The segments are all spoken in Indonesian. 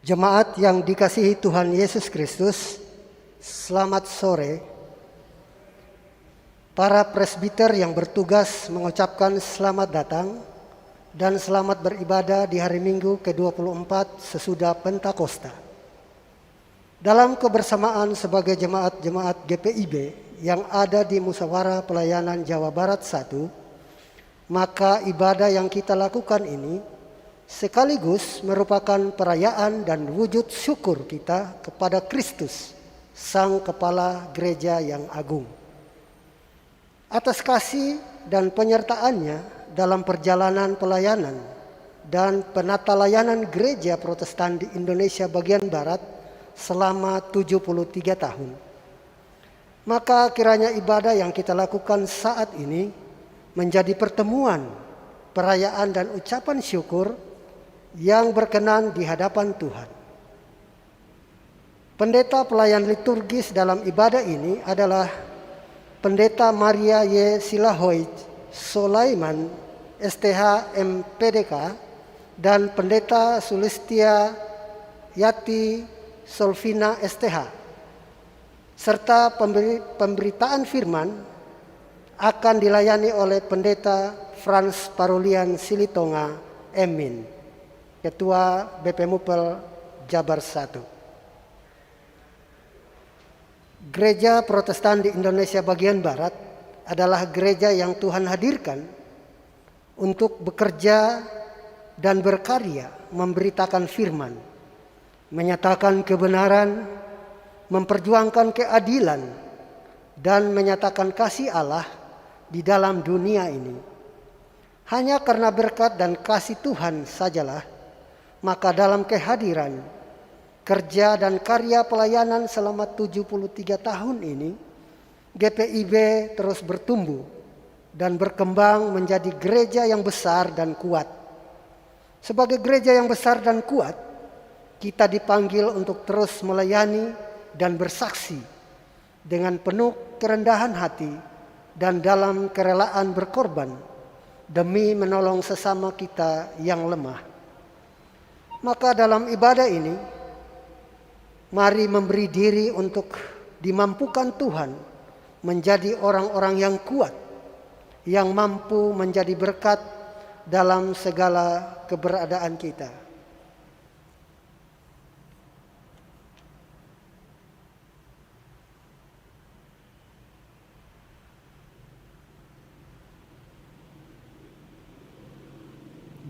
Jemaat yang dikasihi Tuhan Yesus Kristus, selamat sore. Para presbiter yang bertugas mengucapkan selamat datang dan selamat beribadah di hari Minggu ke-24 sesudah Pentakosta. Dalam kebersamaan sebagai jemaat-jemaat GPIB yang ada di Musyawarah Pelayanan Jawa Barat 1, maka ibadah yang kita lakukan ini sekaligus merupakan perayaan dan wujud syukur kita kepada Kristus, Sang Kepala Gereja yang Agung, atas kasih dan penyertaannya dalam perjalanan pelayanan dan penata layanan Gereja Protestan di Indonesia bagian Barat selama 73 tahun. Maka kiranya ibadah yang kita lakukan saat ini menjadi pertemuan, perayaan dan ucapan syukur yang berkenan di hadapan Tuhan. Pendeta pelayan liturgis dalam ibadah ini adalah Pendeta Maria Y. Silahoid Sulaiman STH MPDK dan Pendeta Sulistia Yati Solvina STH, serta pemberitaan firman akan dilayani oleh Pendeta Frans Parulian Silitonga Emin, Ketua BP Mupel Jabar 1. Gereja Protestan di Indonesia bagian Barat adalah gereja yang Tuhan hadirkan untuk bekerja dan berkarya memberitakan firman, menyatakan kebenaran, memperjuangkan keadilan, dan menyatakan kasih Allah di dalam dunia ini. Hanya karena berkat dan kasih Tuhan sajalah, maka dalam kehadiran, kerja dan karya pelayanan selama 73 tahun ini, GPIB terus bertumbuh dan berkembang menjadi gereja yang besar dan kuat. Sebagai gereja yang besar dan kuat, kita dipanggil untuk terus melayani dan bersaksi dengan penuh kerendahan hati dan dalam kerelaan berkorban demi menolong sesama kita yang lemah. Maka dalam ibadah ini, mari memberi diri untuk dimampukan Tuhan menjadi orang-orang yang kuat, yang mampu menjadi berkat dalam segala keberadaan kita.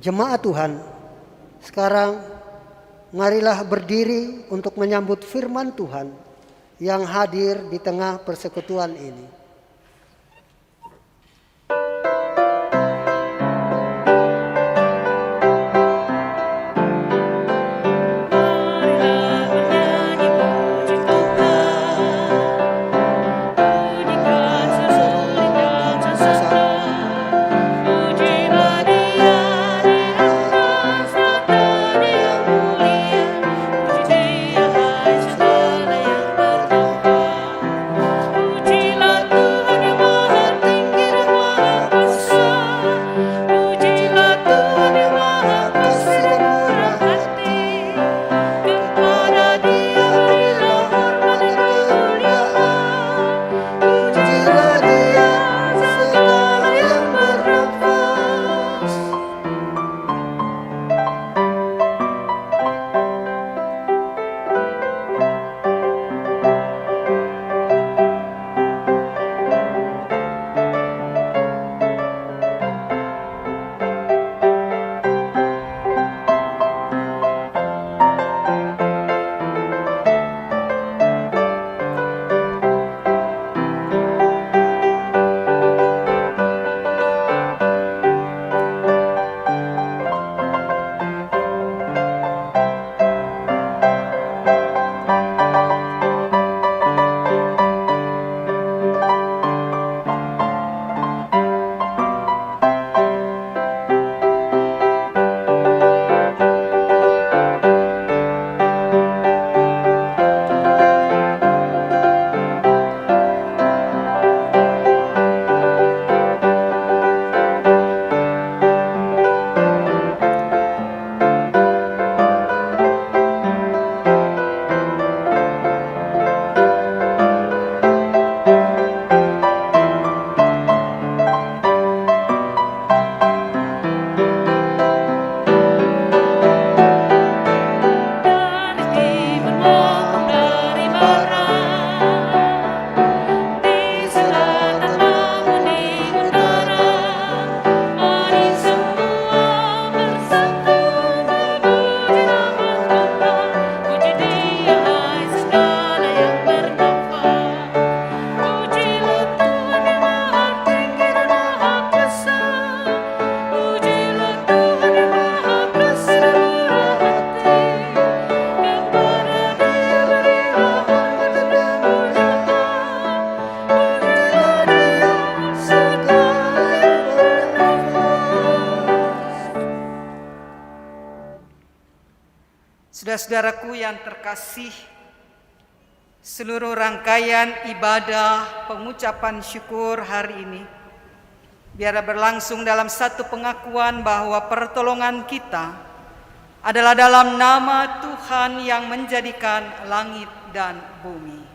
Jemaat Tuhan, sekarang marilah berdiri untuk menyambut firman Tuhan yang hadir di tengah persekutuan ini. Pujilah Saudara-saudaraku yang terkasih, seluruh rangkaian ibadah pengucapan syukur hari ini biar berlangsung dalam satu pengakuan bahwa pertolongan kita adalah dalam nama Tuhan yang menjadikan langit dan bumi.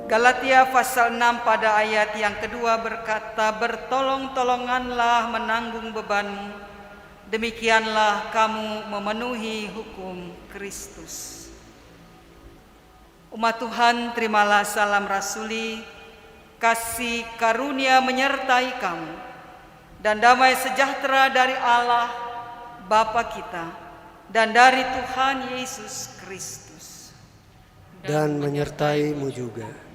Galatia pasal 6 pada ayat yang kedua berkata, bertolong-tolonganlah menanggung bebanmu, demikianlah kamu memenuhi hukum Kristus. Umat Tuhan, terimalah salam rasuli, kasih karunia menyertai kamu, dan damai sejahtera dari Allah Bapa kita dan dari Tuhan Yesus Kristus. Dan menyertaimu juga.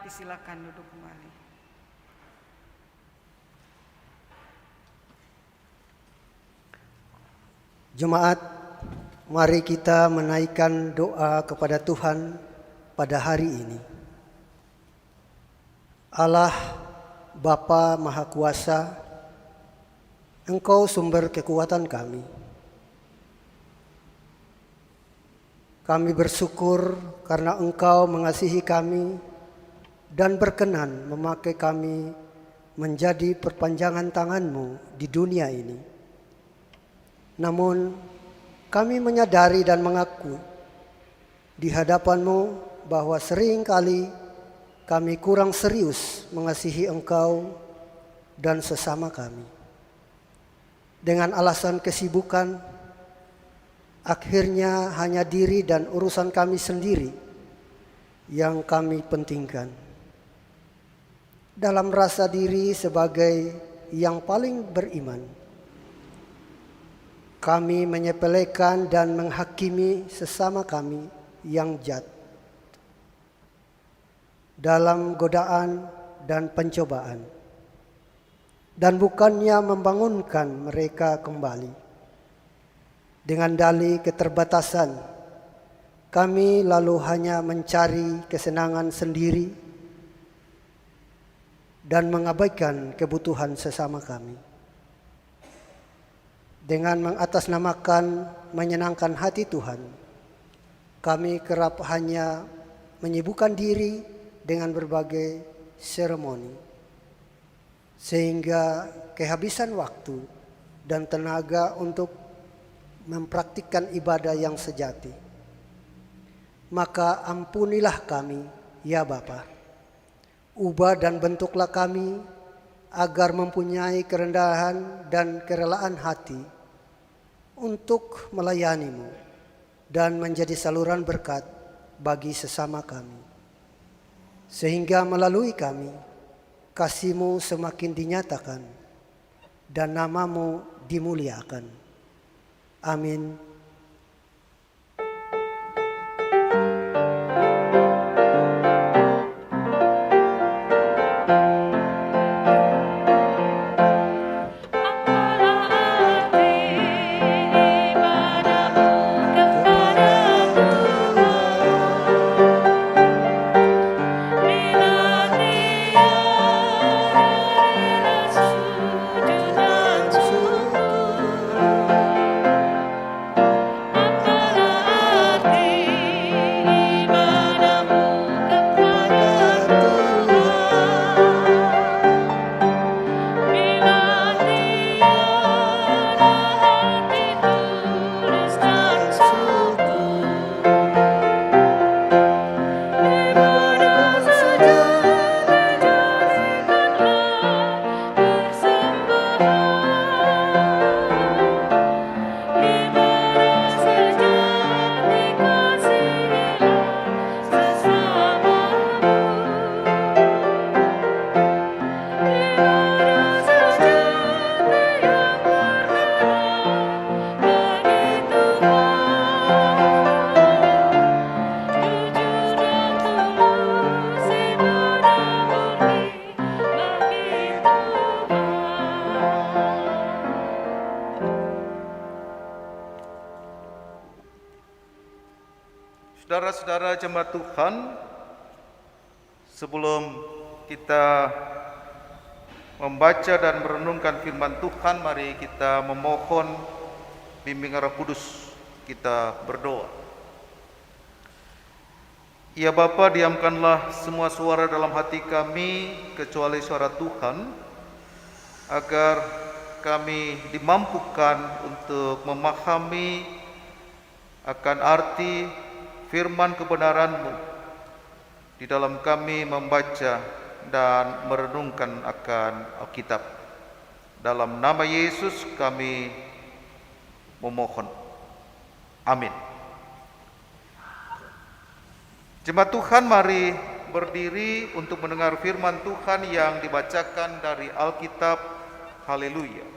Silakan duduk kembali. Jemaat, mari kita menaikkan doa kepada Tuhan pada hari ini. Allah Bapa Maha Kuasa, Engkau sumber kekuatan kami. Kami bersyukur karena Engkau mengasihi kami dan berkenan memakai kami menjadi perpanjangan tangan-Mu di dunia ini. Namun kami menyadari dan mengaku di hadapan-Mu bahwa seringkali kami kurang serius mengasihi Engkau dan sesama kami. Dengan alasan kesibukan, akhirnya hanya diri dan urusan kami sendiri yang kami pentingkan. Dalam rasa diri sebagai yang paling beriman, kami menyepelekan dan menghakimi sesama kami yang jahat dalam godaan dan pencobaan, dan bukannya membangunkan mereka kembali. Dengan dalih keterbatasan, kami lalu hanya mencari kesenangan sendiri dan mengabaikan kebutuhan sesama kami. Dengan mengatasnamakan menyenangkan hati Tuhan, kami kerap hanya menyibukkan diri dengan berbagai seremoni, sehingga kehabisan waktu dan tenaga untuk mempraktikkan ibadah yang sejati. Maka ampunilah kami, ya Bapa. Ubah dan bentuklah kami agar mempunyai kerendahan dan kerelaan hati untuk melayani-Mu dan menjadi saluran berkat bagi sesama kami. Sehingga melalui kami, kasih-Mu semakin dinyatakan dan nama-Mu dimuliakan. Amin. Saudara-saudara jemaat Tuhan, sebelum kita membaca dan merenungkan firman Tuhan, mari kita memohon bimbingan Roh Kudus. Kita berdoa. Ya Bapa, diamkanlah semua suara dalam hati kami kecuali suara Tuhan, agar kami dimampukan untuk memahami akan arti firman kebenaran-Mu di dalam kami membaca dan merenungkan akan Alkitab. Dalam nama Yesus kami memohon. Amin. Jemaat Tuhan, mari berdiri untuk mendengar firman Tuhan yang dibacakan dari Alkitab. Haleluya.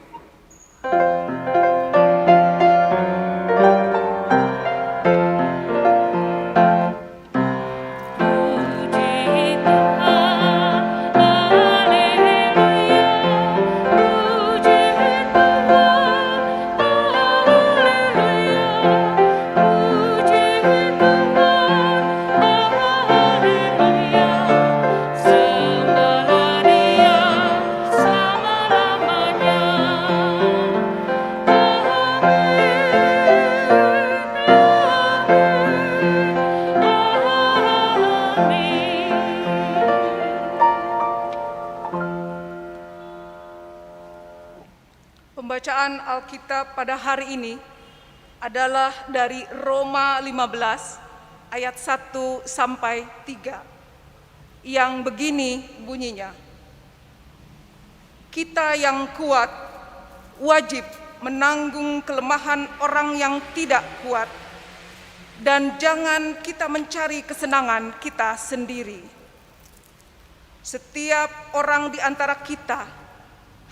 Pembacaan Alkitab pada hari ini adalah dari Roma 15 ayat 1 sampai 3 yang begini bunyinya. Kita yang kuat wajib menanggung kelemahan orang yang tidak kuat, dan jangan kita mencari kesenangan kita sendiri. Setiap orang di antara kita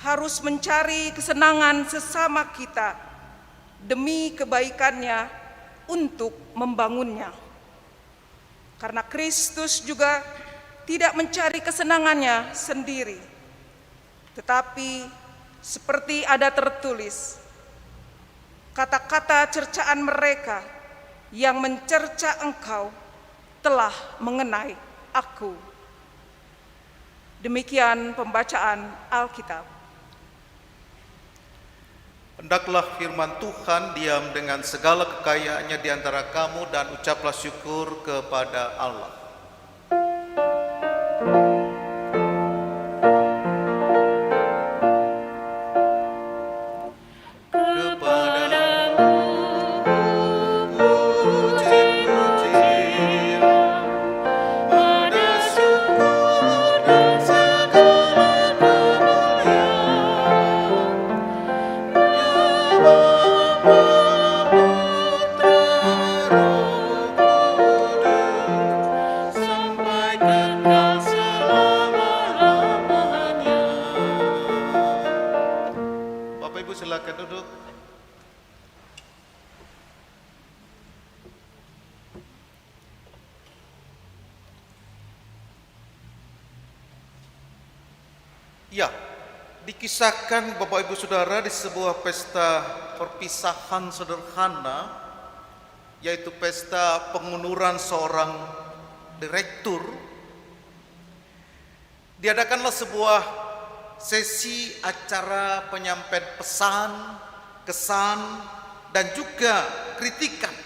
harus mencari kesenangan sesama kita demi kebaikannya untuk membangunnya. Karena Kristus juga tidak mencari kesenangannya sendiri, tetapi seperti ada tertulis, kata-kata cercaan mereka yang mencerca engkau telah mengenai aku. Demikian pembacaan Alkitab. Hendaklah firman Tuhan diam dengan segala kekayaannya di antara kamu, dan ucaplah syukur kepada Allah. Silakan duduk. Ya, dikisahkan Bapak Ibu Saudara di sebuah pesta perpisahan sederhana, yaitu pesta pengunduran seorang direktur. Diadakanlah sebuah sesi acara penyampaian pesan, kesan, dan juga kritikan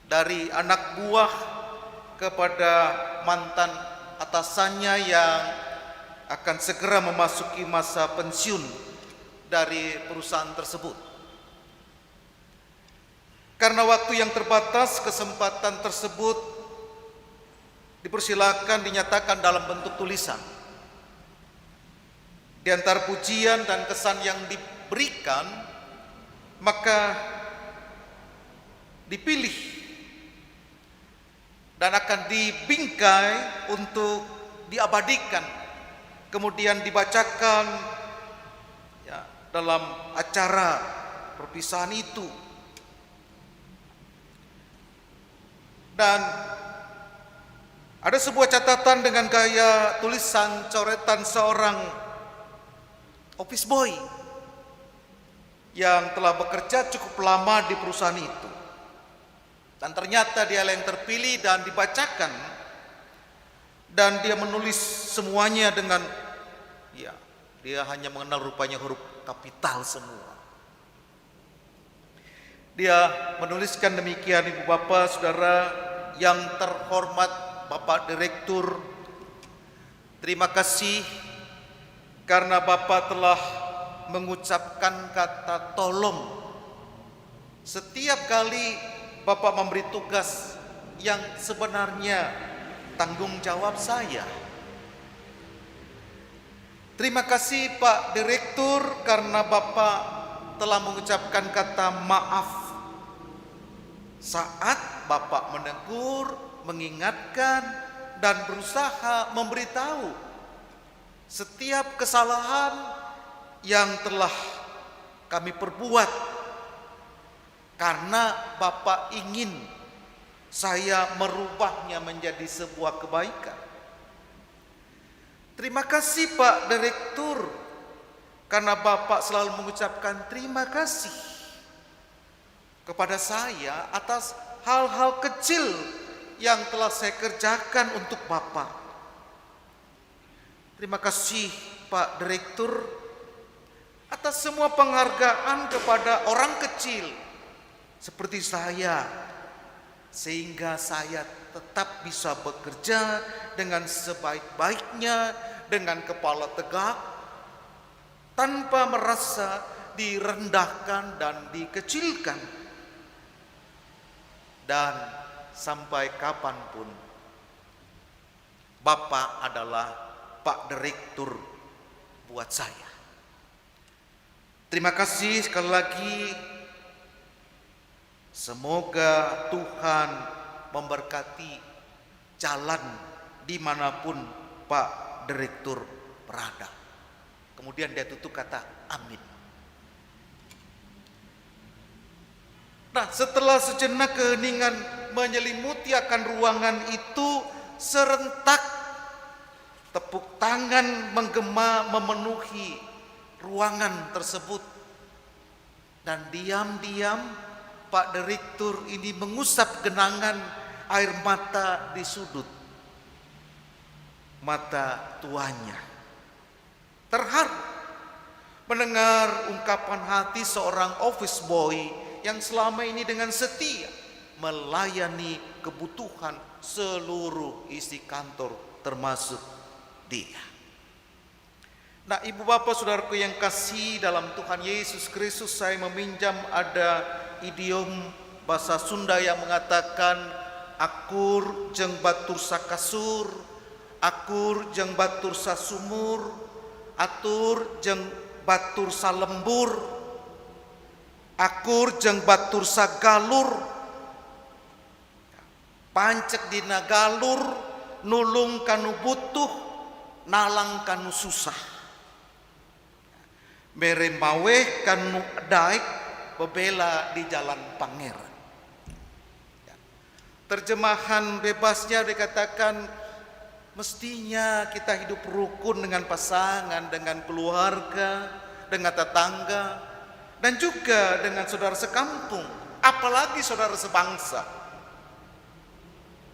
dari anak buah kepada mantan atasannya yang akan segera memasuki masa pensiun dari perusahaan tersebut. Karena waktu yang terbatas, kesempatan tersebut dipersilakan dinyatakan dalam bentuk tulisan. Di antara pujian dan kesan yang diberikan, maka dipilih dan akan dibingkai untuk diabadikan, kemudian dibacakan ya, dalam acara perpisahan itu. Dan ada sebuah catatan dengan gaya tulisan coretan seorang office boy yang telah bekerja cukup lama di perusahaan itu. Dan ternyata dia yang terpilih dan dibacakan, dan dia menulis semuanya dengan, ya, dia hanya mengenal rupanya huruf kapital semua. Dia menuliskan demikian, Ibu Bapak, Saudara yang terhormat Bapak Direktur, terima kasih karena Bapak telah mengucapkan kata tolong setiap kali Bapak memberi tugas yang sebenarnya tanggung jawab saya. Terima kasih Pak Direktur karena Bapak telah mengucapkan kata maaf saat Bapak menegur, mengingatkan, dan berusaha memberitahu setiap kesalahan yang telah kami perbuat, karena Bapak ingin saya merubahnya menjadi sebuah kebaikan. Terima kasih Pak Direktur karena Bapak selalu mengucapkan terima kasih kepada saya atas hal-hal kecil yang telah saya kerjakan untuk Bapak. Terima kasih Pak Direktur atas semua penghargaan kepada orang kecil seperti saya, sehingga saya tetap bisa bekerja dengan sebaik-baiknya, dengan kepala tegak, tanpa merasa direndahkan dan dikecilkan. Dan sampai kapanpun Bapak adalah Pak Direktur buat saya. Terima kasih sekali lagi. Semoga Tuhan memberkati jalan dimanapun Pak Direktur berada. Kemudian dia tutup kata amin. Nah, setelah sejenak keheningan menyelimuti akan ruangan itu, serentak tepuk tangan menggema memenuhi ruangan tersebut. Dan diam-diam Pak Direktur ini mengusap genangan air mata di sudut mata tuannya. Terharu mendengar ungkapan hati seorang office boy yang selama ini dengan setia melayani kebutuhan seluruh isi kantor termasuk dia. Nah, Ibu Bapak Saudaraku yang kasih dalam Tuhan Yesus Kristus, saya meminjam ada idiom bahasa Sunda yang mengatakan akur jeung batur sakasur, akur jeung batur sasumur, atur jeung batur salembur, akur jeung batur sagalur, pancek dina galur, nulung kanu butuh, nalang kanu susah, mere maweh kanu daek, bebela di jalan pangeran. Terjemahan bebasnya dikatakan mestinya kita hidup rukun dengan pasangan, dengan keluarga, dengan tetangga, dan juga dengan saudara sekampung, apalagi saudara sebangsa.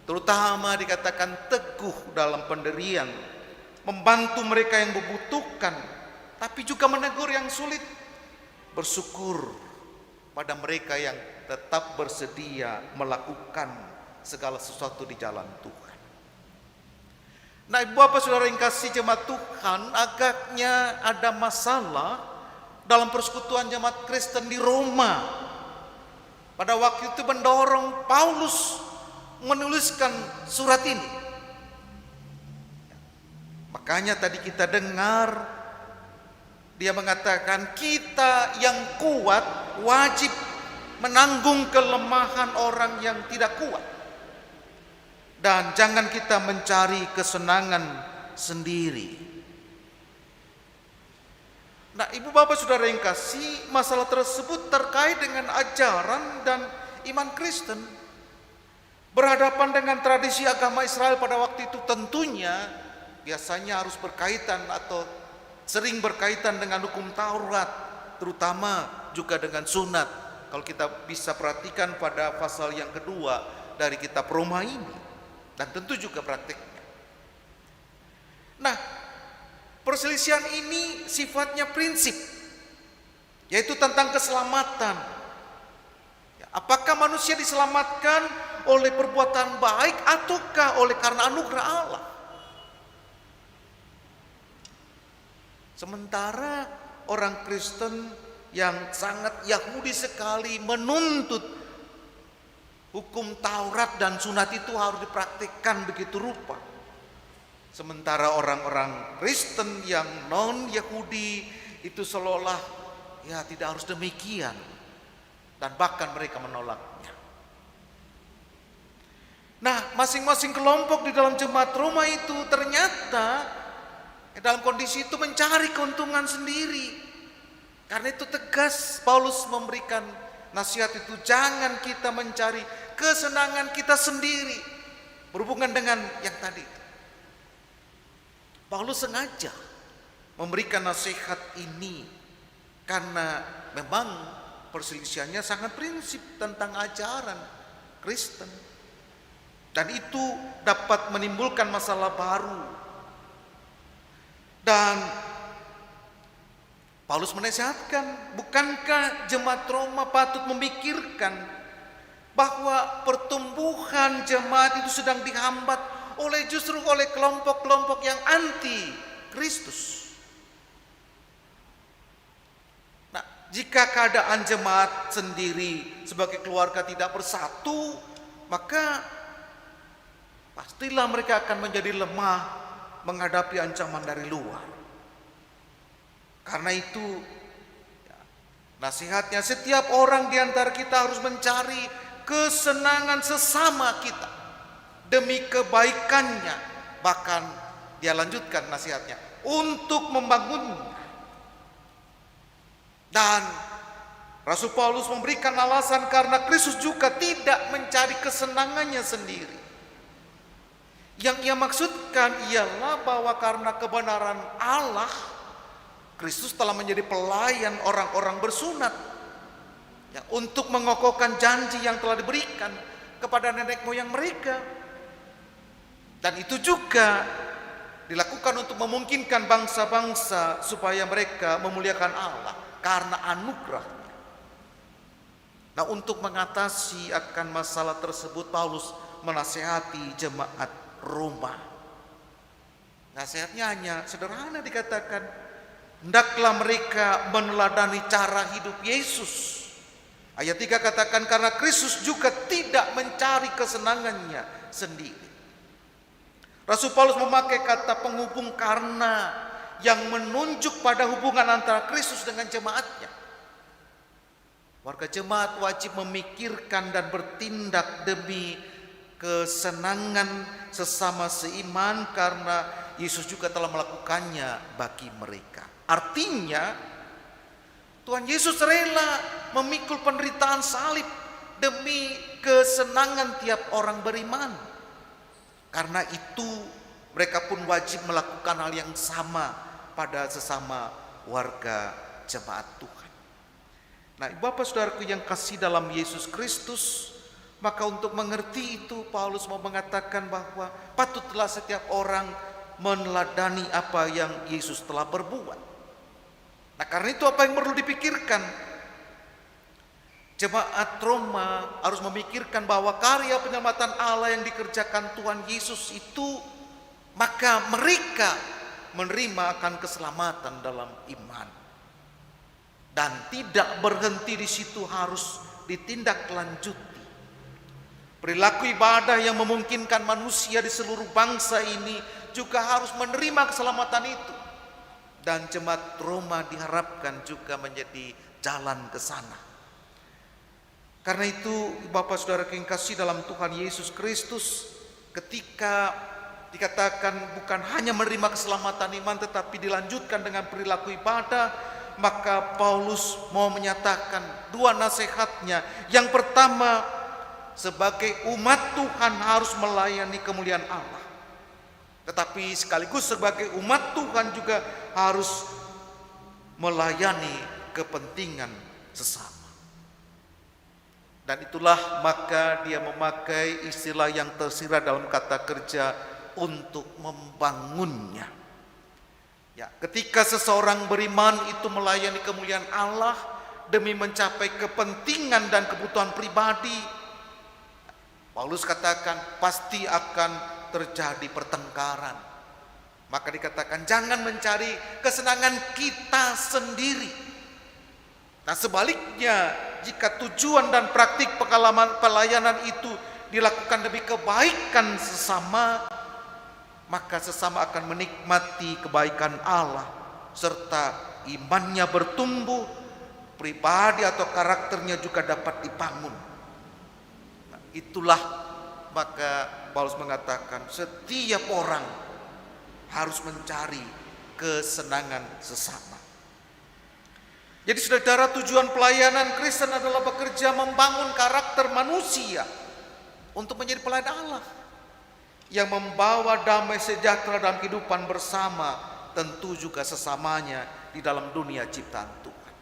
Terutama dikatakan teguh dalam pendirian, membantu mereka yang membutuhkan, tapi juga menegur yang sulit. Bersyukur pada mereka yang tetap bersedia melakukan segala sesuatu di jalan Tuhan. Nah, Ibu Bapak Saudara yang kasih jemaat Tuhan, agaknya ada masalah dalam persekutuan jemaat Kristen di Roma. Pada waktu itu mendorong Paulus menuliskan surat ini. Makanya tadi kita dengar dia mengatakan kita yang kuat wajib menanggung kelemahan orang yang tidak kuat. Dan jangan kita mencari kesenangan sendiri. Nah, Ibu Bapak Saudara yang kasih, masalah tersebut terkait dengan ajaran dan iman Kristen. Berhadapan dengan tradisi agama Israel pada waktu itu tentunya biasanya harus berkaitan atau sering berkaitan dengan hukum Taurat, terutama juga dengan sunat kalau kita bisa perhatikan pada pasal yang kedua dari kitab Roma ini, dan tentu juga praktiknya. Nah, perselisihan ini sifatnya prinsip, yaitu tentang keselamatan. Apakah manusia diselamatkan oleh perbuatan baik ataukah oleh karena anugerah Allah? Sementara orang Kristen yang sangat Yahudi sekali menuntut hukum Taurat dan sunat itu harus dipraktikkan begitu rupa. Sementara orang-orang Kristen yang non-Yahudi itu seolah-olah ya tidak harus demikian, dan bahkan mereka menolaknya. Nah, masing-masing kelompok di dalam jemaat Roma itu ternyata dalam kondisi itu mencari keuntungan sendiri. Karena itu tegas Paulus memberikan nasihat itu, jangan kita mencari kesenangan kita sendiri berhubungan dengan yang tadi itu. Paulus sengaja memberikan nasihat ini karena memang perselisihannya sangat prinsip tentang ajaran Kristen, dan itu dapat menimbulkan masalah baru. Dan Paulus menasihatkan, bukankah jemaat Roma patut memikirkan bahwa pertumbuhan jemaat itu sedang dihambat justru oleh kelompok-kelompok yang anti Kristus. Nah, jika keadaan jemaat sendiri sebagai keluarga tidak bersatu, maka pastilah mereka akan menjadi lemah menghadapi ancaman dari luar. Karena itu nasihatnya, setiap orang di antara kita harus mencari kesenangan sesama kita demi kebaikannya. Bahkan dia lanjutkan nasihatnya, untuk membangunnya. Dan Rasul Paulus memberikan alasan karena Kristus juga tidak mencari kesenangannya sendiri. Yang ia maksudkan ialah bahwa karena kebenaran Allah, Kristus telah menjadi pelayan orang-orang bersunat ya, untuk mengokohkan janji yang telah diberikan kepada nenek moyang mereka. Dan itu juga dilakukan untuk memungkinkan bangsa-bangsa supaya mereka memuliakan Allah karena anugerah. Nah, untuk mengatasi akan masalah tersebut, Paulus menasihati jemaat Roma. Nasihatnya hanya sederhana, dikatakan, hendaklah mereka meneladani cara hidup Yesus. Ayat 3 katakan, karena Kristus juga tidak mencari kesenangannya sendiri. Rasul Paulus memakai kata penghubung karena yang menunjuk pada hubungan antara Kristus dengan jemaatnya. Warga jemaat wajib memikirkan dan bertindak demi kesenangan sesama seiman karena Yesus juga telah melakukannya bagi mereka. Artinya Tuhan Yesus rela memikul penderitaan salib demi kesenangan tiap orang beriman. Karena itu mereka pun wajib melakukan hal yang sama pada sesama warga jemaat Tuhan. Nah, Bapak Saudaraku yang kasih dalam Yesus Kristus, maka untuk mengerti itu Paulus mau mengatakan bahwa patutlah setiap orang meneladani apa yang Yesus telah berbuat. Nah, karena itu apa yang perlu dipikirkan? Jemaat Roma harus memikirkan bahwa karya penyelamatan Allah yang dikerjakan Tuhan Yesus itu, maka mereka menerima akan keselamatan dalam iman. Dan tidak berhenti di situ, harus ditindaklanjuti. Perilaku ibadah yang memungkinkan manusia di seluruh bangsa ini juga harus menerima keselamatan itu. Dan jemaat Roma diharapkan juga menjadi jalan ke sana. Karena itu Bapak Saudara yang kasih dalam Tuhan Yesus Kristus, ketika dikatakan bukan hanya menerima keselamatan iman tetapi dilanjutkan dengan perilaku ibadah, maka Paulus mau menyatakan dua nasihatnya. Yang pertama, sebagai umat Tuhan harus melayani kemuliaan Allah, tetapi sekaligus sebagai umat Tuhan juga harus melayani kepentingan sesama. Dan itulah maka dia memakai istilah yang tersirat dalam kata kerja untuk membangunnya. Ya, ketika seseorang beriman itu melayani kemuliaan Allah demi mencapai kepentingan dan kebutuhan pribadi, Paulus katakan pasti akan terjadi pertengkaran. Maka dikatakan jangan mencari kesenangan kita sendiri. Nah, sebaliknya, jika tujuan dan praktik pengalaman pelayanan itu dilakukan demi kebaikan sesama, maka sesama akan menikmati kebaikan Allah serta imannya bertumbuh, pribadi atau karakternya juga dapat dibangun. Nah, itulah maka Paulus mengatakan setiap orang harus mencari kesenangan sesama. Jadi saudara, tujuan pelayanan Kristen adalah bekerja membangun karakter manusia untuk menjadi pelayan Allah yang membawa damai sejahtera dalam kehidupan bersama, tentu juga sesamanya di dalam dunia ciptaan Tuhan.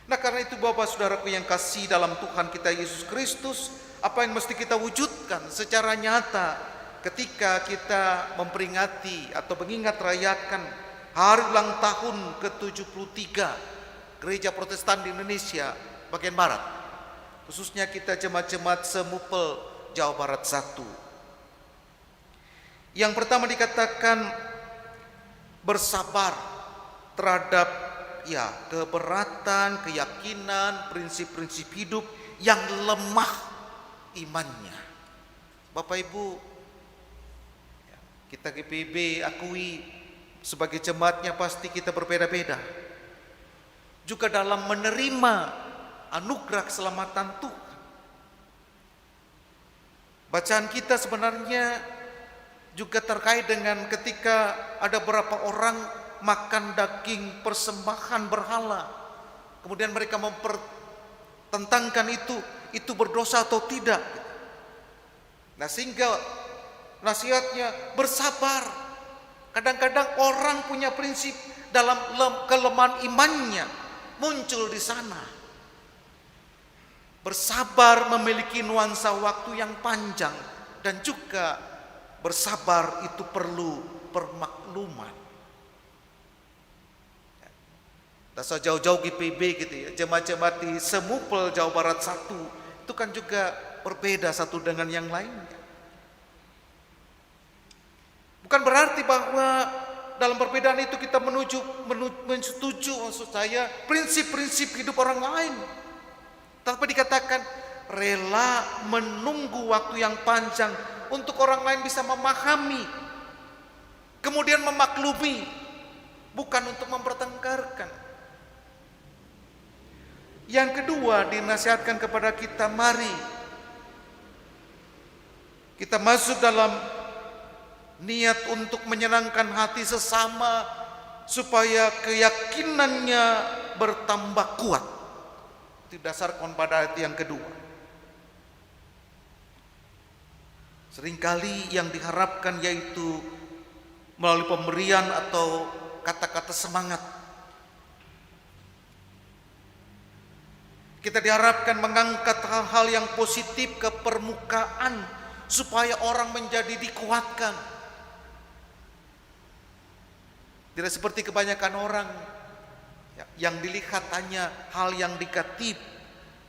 Nah, karena itu Bapak Saudaraku yang kasih dalam Tuhan kita Yesus Kristus, apa yang mesti kita wujudkan secara nyata ketika kita memperingati atau mengingat rayakan hari ulang tahun ke-73 Gereja Protestan di Indonesia bagian Barat, khususnya kita jemaat-jemaat Semupel Jawa Barat 1. Yang pertama dikatakan bersabar terhadap keberatan, keyakinan, prinsip-prinsip hidup yang lemah imannya. Bapak Ibu, kita GPIB akui sebagai jemaatnya pasti kita berbeda-beda juga dalam menerima anugerah keselamatan Tuhan. Bacaan kita sebenarnya juga terkait dengan ketika ada beberapa orang makan daging persembahan berhala, kemudian mereka mempertentangkan itu berdosa atau tidak. Nah, sehingga nasihatnya bersabar. Kadang-kadang orang punya prinsip dalam kelemahan imannya muncul di sana. Bersabar memiliki nuansa waktu yang panjang, dan juga bersabar itu perlu permakluman. Dan jauh-jauh GPIB gitu ya, jemaat-jemaat di Semupel Jawa Barat 1 itu kan juga berbeda satu dengan yang lainnya. Bukan berarti bahwa dalam perbedaan itu kita menyetujui, maksud saya, prinsip-prinsip hidup orang lain. Tapi dikatakan rela menunggu waktu yang panjang untuk orang lain bisa memahami, kemudian memaklumi, bukan untuk mempertengkarkan. Yang kedua dinasihatkan kepada kita, mari kita masuk dalam niat untuk menyenangkan hati sesama supaya keyakinannya bertambah kuat. Itu dasarkan pada ayat yang kedua. Seringkali yang diharapkan yaitu melalui pemberian atau kata-kata semangat. Kita diharapkan mengangkat hal-hal yang positif ke permukaan supaya orang menjadi dikuatkan. Tidak seperti kebanyakan orang yang dilihat hanya hal yang negatif,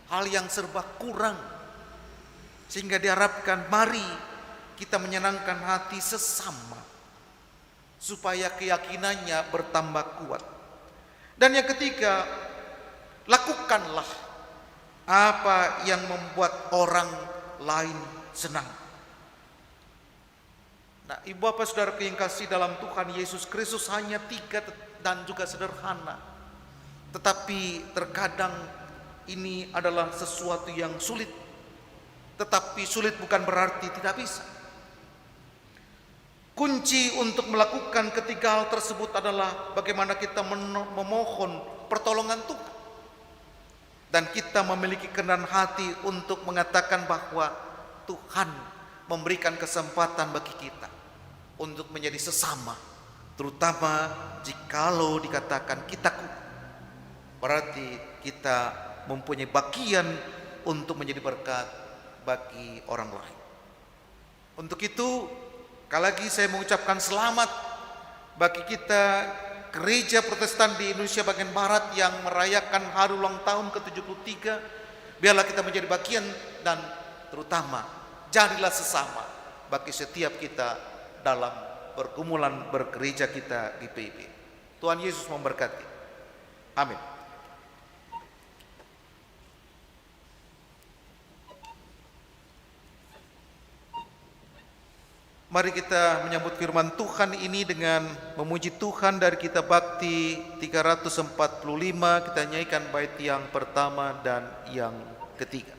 hal yang serba kurang. Sehingga diharapkan mari kita menyenangkan hati sesama supaya keyakinannya bertambah kuat. Dan yang ketiga, lakukanlah apa yang membuat orang lain senang. Nah, Ibu Bapak Saudara yang kasih dalam Tuhan Yesus Kristus, hanya 3 dan juga sederhana. Tetapi terkadang ini adalah sesuatu yang sulit. Tetapi sulit bukan berarti tidak bisa. Kunci untuk melakukan ketiga hal tersebut adalah bagaimana kita memohon pertolongan Tuhan. Dan kita memiliki kerendahan hati untuk mengatakan bahwa Tuhan memberikan kesempatan bagi kita untuk menjadi sesama, terutama jikalau dikatakan kita kuat, berarti kita mempunyai bagian untuk menjadi berkat bagi orang lain. Untuk itu, sekali lagi saya mengucapkan selamat bagi kita Gereja Protestan di Indonesia bagian Barat yang merayakan hari ulang tahun ke-73. Biarlah kita menjadi bagian dan terutama jadilah sesama bagi setiap kita dalam pergumulan bergereja kita di PIB. Tuhan Yesus memberkati. Amin. Mari kita menyambut firman Tuhan ini dengan memuji Tuhan dari kitab Bakti 345. Kita nyanyikan bait yang pertama dan yang ketiga.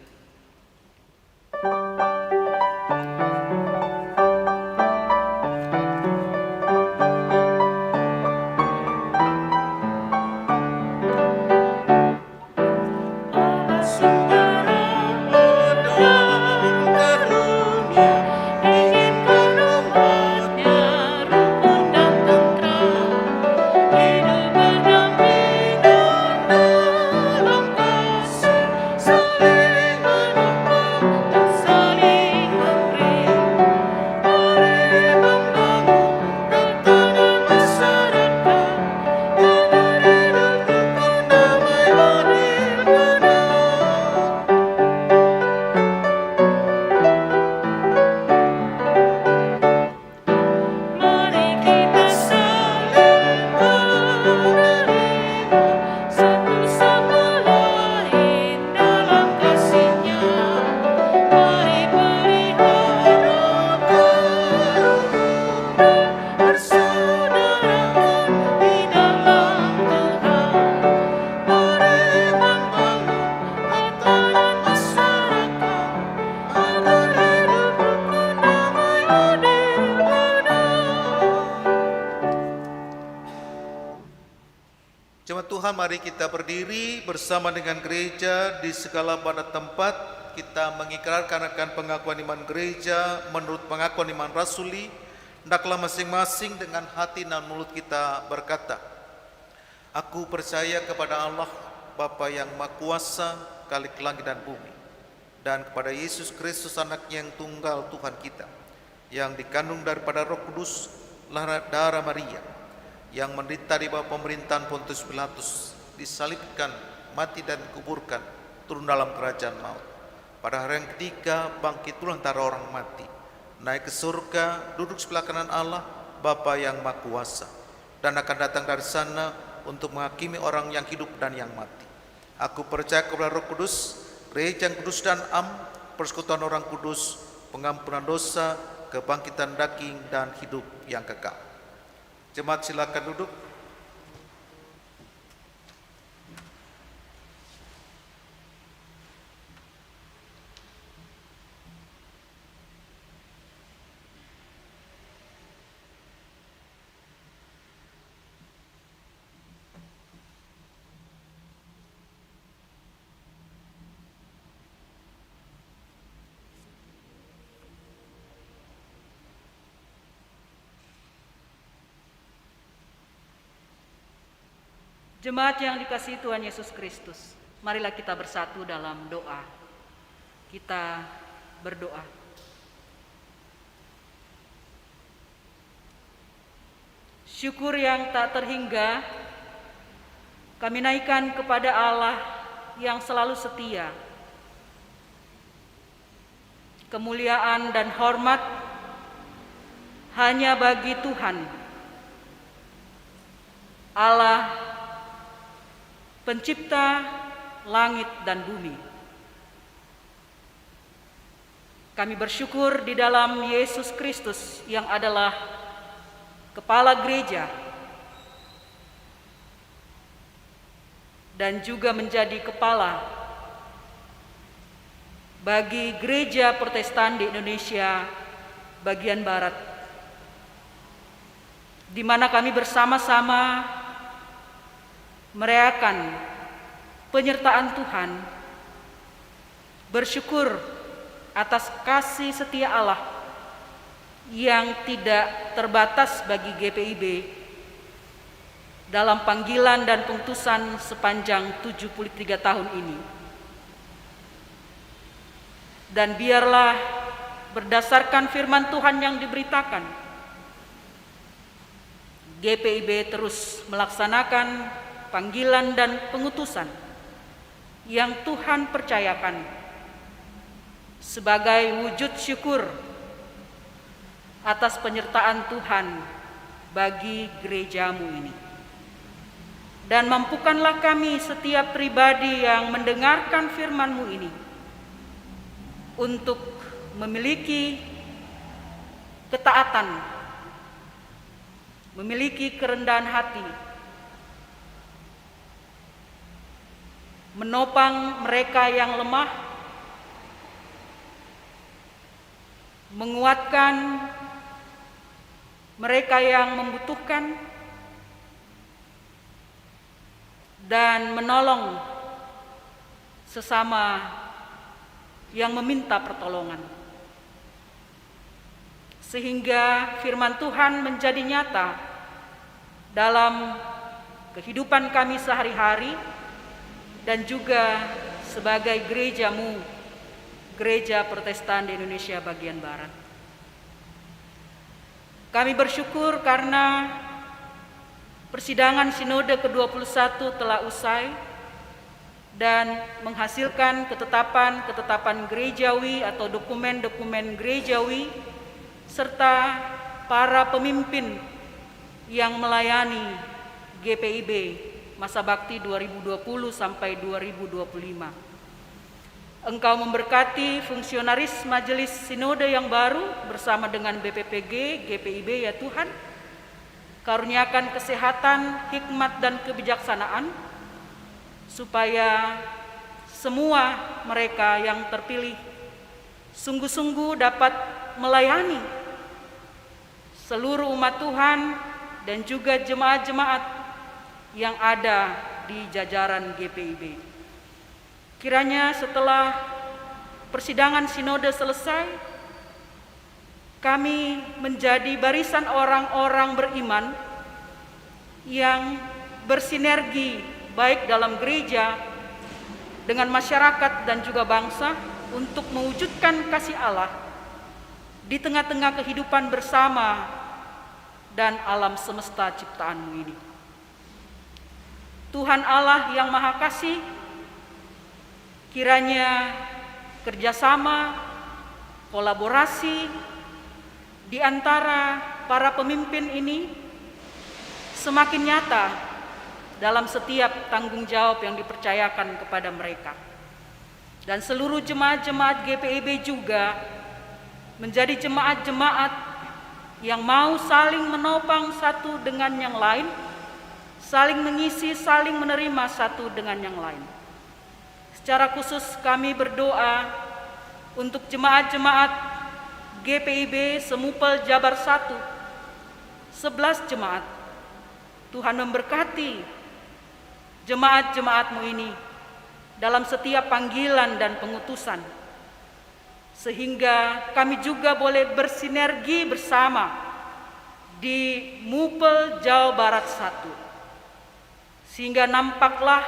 Jemaat Tuhan, mari kita berdiri bersama dengan gereja di segala pada tempat. Kita mengikrarkan akan pengakuan iman gereja menurut pengakuan iman rasuli. Hendaklah masing-masing dengan hati dan mulut kita berkata, aku percaya kepada Allah Bapa yang Maha Kuasa, Khalik langit dan bumi, dan kepada Yesus Kristus anaknya yang tunggal Tuhan kita, yang dikandung daripada Roh Kudus, darah Maria, yang menderita di bawah pemerintahan Pontius Pilatus, disalibkan, mati dan dikuburkan, turun dalam kerajaan maut. Pada hari yang ketiga bangkit turun antara orang mati, naik ke surga, duduk sebelah kanan Allah Bapa yang Maha Kuasa, dan akan datang dari sana untuk menghakimi orang yang hidup dan yang mati. Aku percaya kepada Roh Kudus, gereja yang kudus dan am, persekutuan orang kudus, pengampunan dosa, kebangkitan daging dan hidup yang kekal. Jemaat silakan duduk. Jemaat yang dikasihi Tuhan Yesus Kristus, marilah kita bersatu dalam doa. Kita berdoa. Syukur yang tak terhingga kami naikkan kepada Allah yang selalu setia. Kemuliaan dan hormat hanya bagi Tuhan, Allah Pencipta langit dan bumi. Kami bersyukur di dalam Yesus Kristus yang adalah Kepala Gereja dan juga menjadi kepala bagi Gereja Protestan di Indonesia bagian Barat, di mana kami bersama-sama merayakan penyertaan Tuhan, bersyukur atas kasih setia Allah yang tidak terbatas bagi GPIB dalam panggilan dan pengutusan sepanjang 73 tahun ini. Dan biarlah berdasarkan firman Tuhan yang diberitakan, GPIB terus melaksanakan panggilan dan pengutusan yang Tuhan percayakan sebagai wujud syukur atas penyertaan Tuhan bagi gerejamu ini. Dan mampukanlah kami setiap pribadi yang mendengarkan firman-Mu ini untuk memiliki ketaatan, memiliki kerendahan hati, menopang mereka yang lemah, menguatkan mereka yang membutuhkan, dan menolong sesama yang meminta pertolongan. Sehingga firman Tuhan menjadi nyata dalam kehidupan kami sehari-hari dan juga sebagai gerejamu, Gereja Protestan di Indonesia bagian Barat. Kami bersyukur karena persidangan Sinode ke-21 telah usai dan menghasilkan ketetapan-ketetapan gerejawi atau dokumen-dokumen gerejawi serta para pemimpin yang melayani GPIB masa bakti 2020 sampai 2025. Engkau memberkati fungsionaris Majelis Sinode yang baru bersama dengan BPPG, GPIB ya Tuhan. Karuniakan kesehatan, hikmat dan kebijaksanaan supaya semua mereka yang terpilih sungguh-sungguh dapat melayani seluruh umat Tuhan dan juga jemaat-jemaat yang ada di jajaran GPIB. Kiranya setelah persidangan sinode selesai, kami menjadi barisan orang-orang beriman yang bersinergi baik dalam gereja dengan masyarakat dan juga bangsa untuk mewujudkan kasih Allah di tengah-tengah kehidupan bersama dan alam semesta ciptaan-Mu ini. Tuhan Allah yang Maha Kasih, kiranya kerjasama, kolaborasi di antara para pemimpin ini semakin nyata dalam setiap tanggung jawab yang dipercayakan kepada mereka. Dan seluruh jemaat-jemaat GPIB juga menjadi jemaat-jemaat yang mau saling menopang satu dengan yang lain, saling mengisi, saling menerima satu dengan yang lain. Secara khusus kami berdoa untuk jemaat-jemaat GPIB Semupel Jabar 1, 11 jemaat. Tuhan memberkati jemaat-jemaat-Mu ini dalam setiap panggilan dan pengutusan, sehingga kami juga boleh bersinergi bersama di Mupel Jawa Barat 1, sehingga nampaklah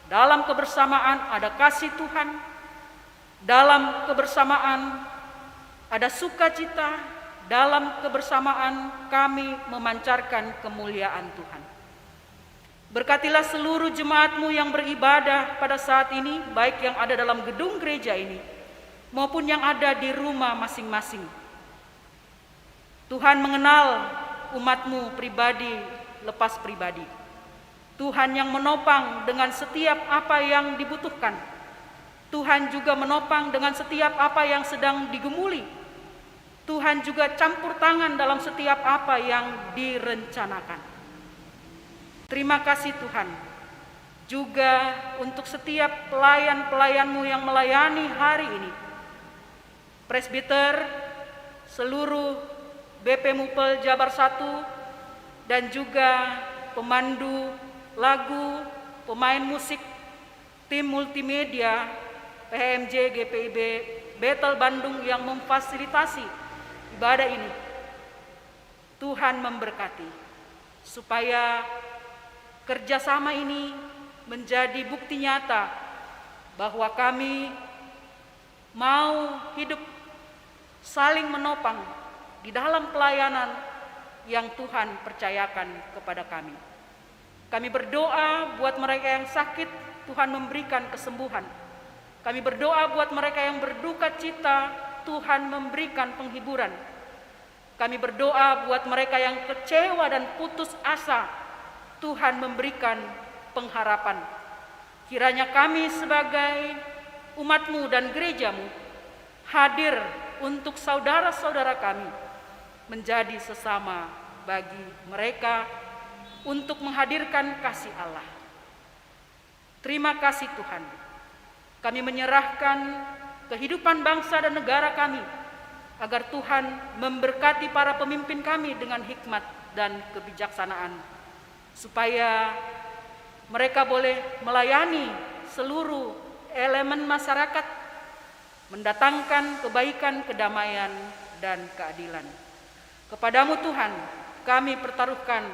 dalam kebersamaan ada kasih Tuhan, dalam kebersamaan ada sukacita, dalam kebersamaan kami memancarkan kemuliaan Tuhan. Berkatilah seluruh jemaat-Mu yang beribadah pada saat ini, baik yang ada dalam gedung gereja ini, maupun yang ada di rumah masing-masing. Tuhan mengenal umat-Mu pribadi lepas pribadi. Tuhan yang menopang dengan setiap apa yang dibutuhkan. Tuhan juga menopang dengan setiap apa yang sedang digemuli. Tuhan juga campur tangan dalam setiap apa yang direncanakan. Terima kasih Tuhan. Juga untuk setiap pelayan-pelayan-Mu yang melayani hari ini. Presbiter, seluruh BP Mupel Jabar 1, dan juga pemandu lagu, pemain musik, tim multimedia, PHMJ GPIB Betel Bandung yang memfasilitasi ibadah ini. Tuhan memberkati supaya kerjasama ini menjadi bukti nyata bahwa kami mau hidup saling menopang di dalam pelayanan yang Tuhan percayakan kepada kami. Kami berdoa buat mereka yang sakit, Tuhan memberikan kesembuhan. Kami berdoa buat mereka yang berduka cita, Tuhan memberikan penghiburan. Kami berdoa buat mereka yang kecewa dan putus asa, Tuhan memberikan pengharapan. Kiranya kami sebagai umat-Mu dan gereja-Mu hadir untuk saudara-saudara kami, menjadi sesama bagi mereka untuk menghadirkan kasih Allah. Terima kasih Tuhan. Kami menyerahkan kehidupan bangsa dan negara kami, agar Tuhan memberkati para pemimpin kami dengan hikmat dan kebijaksanaan, supaya mereka boleh melayani seluruh elemen masyarakat, mendatangkan kebaikan, kedamaian, dan keadilan. Kepadamu Tuhan, kami pertaruhkan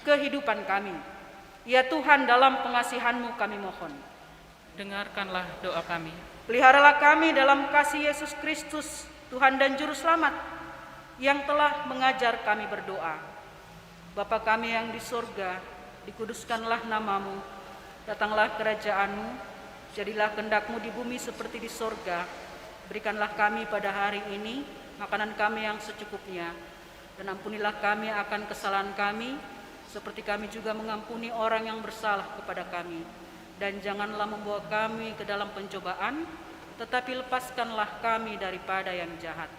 kehidupan kami. Ya Tuhan, dalam pengasihan-Mu kami mohon. Dengarkanlah doa kami. Peliharalah kami dalam kasih Yesus Kristus, Tuhan dan Juru Selamat, yang telah mengajar kami berdoa. Bapa kami yang di surga, dikuduskanlah nama-Mu, datanglah kerajaan-Mu, jadilah kehendak-Mu di bumi seperti di surga. Berikanlah kami pada hari ini makanan kami yang secukupnya, dan ampunilah kami akan kesalahan kami, seperti kami juga mengampuni orang yang bersalah kepada kami. Dan janganlah membawa kami ke dalam pencobaan, tetapi lepaskanlah kami daripada yang jahat.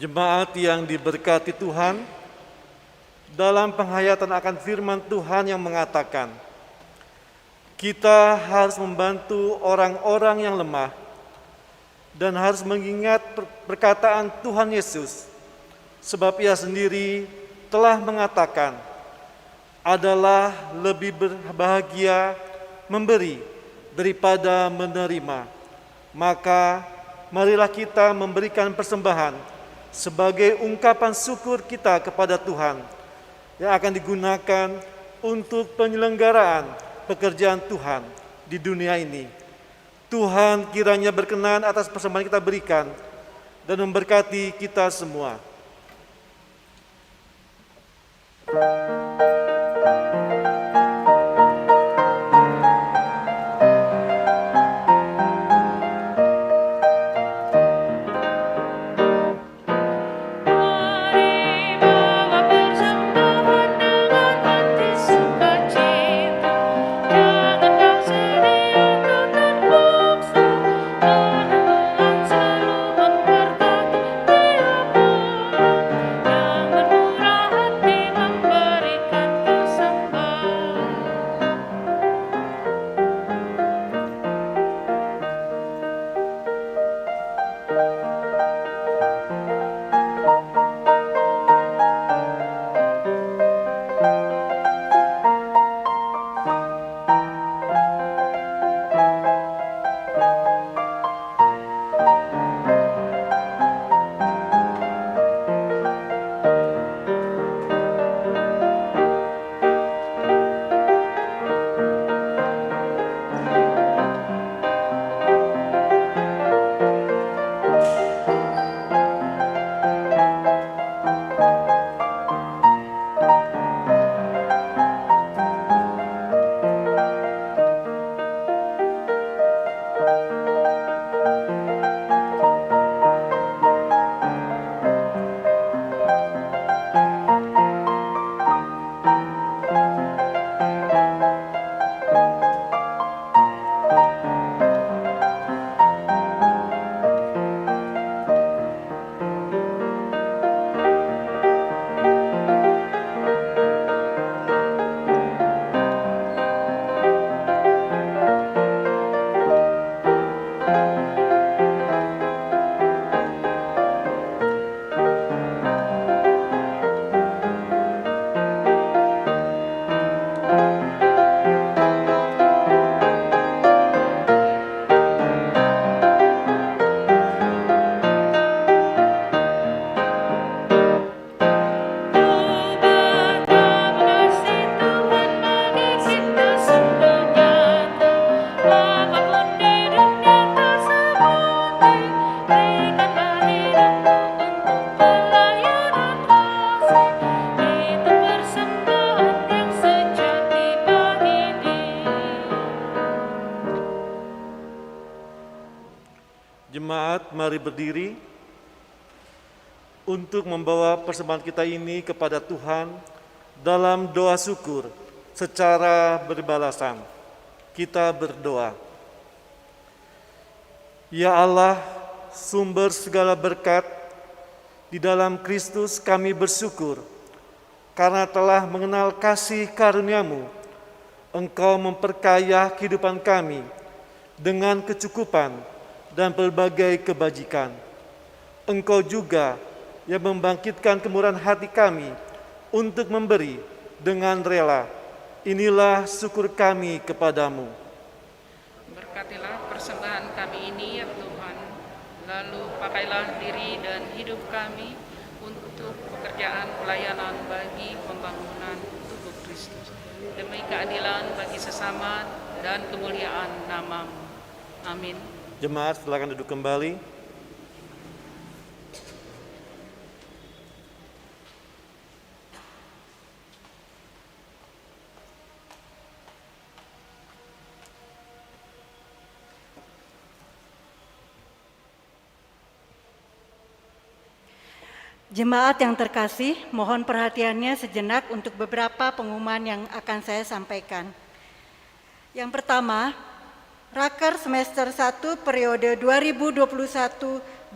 Jemaat yang diberkati Tuhan, dalam penghayatan akan firman Tuhan yang mengatakan, kita harus membantu orang-orang yang lemah dan harus mengingat perkataan Tuhan Yesus, sebab Ia sendiri telah mengatakan, adalah lebih berbahagia memberi daripada menerima. Maka marilah kita memberikan persembahan sebagai ungkapan syukur kita kepada Tuhan yang akan digunakan untuk penyelenggaraan pekerjaan Tuhan di dunia ini. Tuhan kiranya berkenan atas persembahan kita berikan dan memberkati kita semua. Yang bermurah hati memberi mari berdiri untuk membawa persembahan kita ini kepada Tuhan dalam doa syukur secara berbalasan. Kita berdoa. Ya Allah, sumber segala berkat, di dalam Kristus kami bersyukur karena telah mengenal kasih karunia-Mu. Engkau memperkaya kehidupan kami dengan kecukupan dan berbagai kebajikan. Engkau juga yang membangkitkan kemurahan hati kami untuk memberi dengan rela. Inilah syukur kami kepadamu. Berkatilah persembahan kami ini ya Tuhan, lalu pakailah diri dan hidup kami untuk pekerjaan pelayanan bagi pembangunan tubuh Kristus, demi keadilan bagi sesama dan kemuliaan nama-Mu. Amin. Jemaat silakan duduk kembali. Jemaat yang terkasih, mohon perhatiannya sejenak untuk beberapa pengumuman yang akan saya sampaikan. Yang pertama, Raker semester 1 periode 2021-2022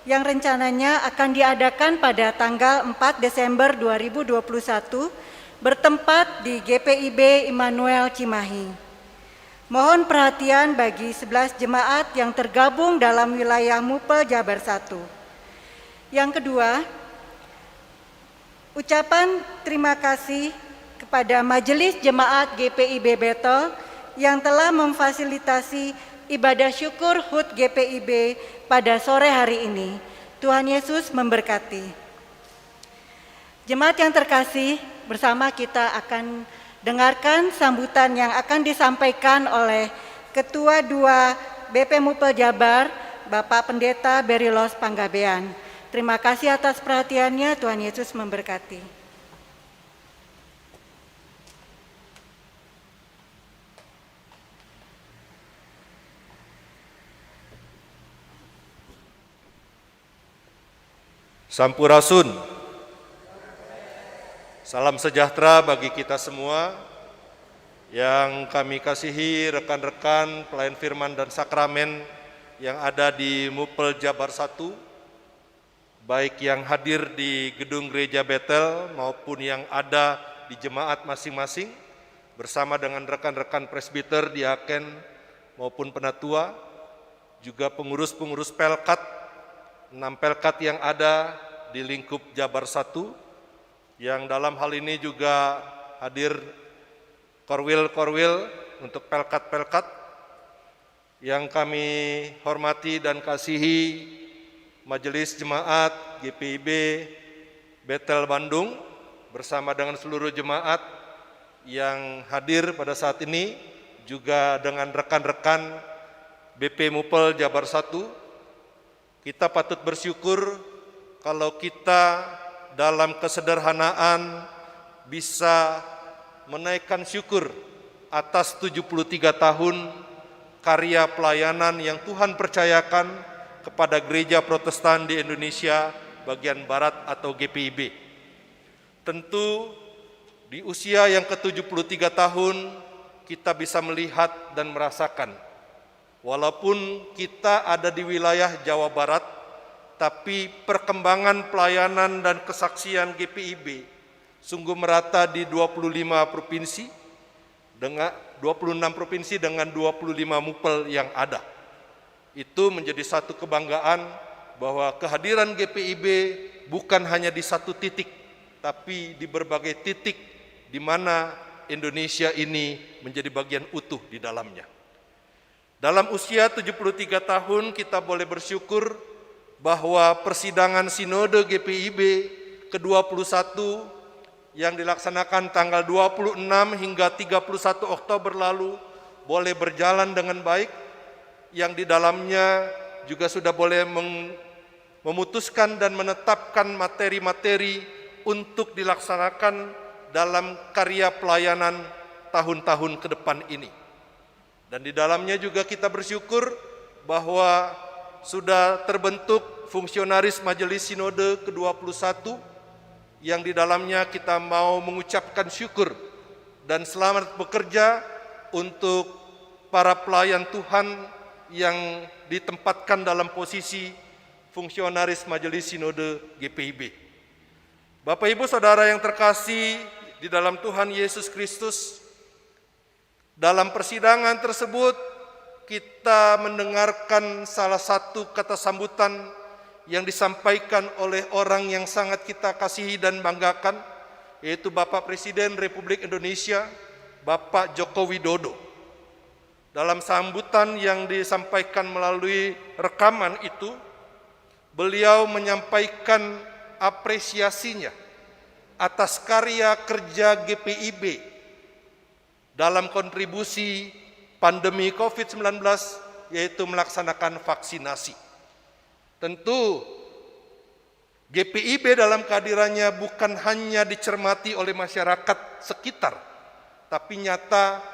yang rencananya akan diadakan pada tanggal 4 Desember 2021 bertempat di GPIB Immanuel Cimahi. Mohon perhatian bagi 11 jemaat yang tergabung dalam wilayah Mupel Jabar 1. Yang kedua, ucapan terima kasih kepada Majelis Jemaat GPIB Betel yang telah memfasilitasi ibadah syukur HUT GPIB pada sore hari ini. Tuhan Yesus memberkati. Jemaat yang terkasih, bersama kita akan dengarkan sambutan yang akan disampaikan oleh Ketua 2 BP Mupel Jabar, Bapak Pendeta Berilos Panggabean. Terima kasih atas perhatiannya, Tuhan Yesus memberkati. Sampurasun. Salam sejahtera bagi kita semua yang kami kasihi rekan-rekan pelayan firman dan sakramen yang ada di Mupel Jabar 1, baik yang hadir di gedung gereja Betel maupun yang ada di jemaat masing-masing bersama dengan rekan-rekan presbiter, diaken maupun penatua, juga pengurus-pengurus pelkat, 6 pelkat yang ada di lingkup Jabar 1, yang dalam hal ini juga hadir korwil-korwil untuk pelkat-pelkat yang kami hormati dan kasihi. Majelis Jemaat GPIB Betel Bandung bersama dengan seluruh jemaat yang hadir pada saat ini, juga dengan rekan-rekan BP Mupel Jabar 1, kita patut bersyukur kalau kita dalam kesederhanaan bisa menaikkan syukur atas 73 tahun karya pelayanan yang Tuhan percayakan kepada Gereja Protestan di Indonesia bagian Barat atau GPIB. Tentu di usia yang ke-73 tahun kita bisa melihat dan merasakan, walaupun kita ada di wilayah Jawa Barat, tapi perkembangan pelayanan dan kesaksian GPIB sungguh merata di 25 provinsi dengan 26 provinsi dengan 25 mupel yang ada. Itu menjadi satu kebanggaan bahwa kehadiran GPIB bukan hanya di satu titik, tapi di berbagai titik di mana Indonesia ini menjadi bagian utuh di dalamnya. Dalam usia 73 tahun kita boleh bersyukur bahwa persidangan Sinode GPIB ke-21 yang dilaksanakan tanggal 26 hingga 31 Oktober lalu boleh berjalan dengan baik, yang di dalamnya juga sudah boleh memutuskan dan menetapkan materi-materi untuk dilaksanakan dalam karya pelayanan tahun-tahun ke depan ini. Dan di dalamnya juga kita bersyukur bahwa sudah terbentuk fungsionaris Majelis Sinode ke-21 yang di dalamnya kita mau mengucapkan syukur dan selamat bekerja untuk para pelayan Tuhan yang ditempatkan dalam posisi fungsionaris Majelis Sinode GPIB. Bapak Ibu Saudara yang terkasih di dalam Tuhan Yesus Kristus, dalam persidangan tersebut kita mendengarkan salah satu kata sambutan yang disampaikan oleh orang yang sangat kita kasihi dan banggakan, yaitu Bapak Presiden Republik Indonesia, Bapak Joko Widodo. Dalam sambutan yang disampaikan melalui rekaman itu, beliau menyampaikan apresiasinya atas karya kerja GPIB dalam kontribusi pandemi COVID-19, yaitu melaksanakan vaksinasi. Tentu GPIB dalam kehadirannya bukan hanya dicermati oleh masyarakat sekitar, tapi nyata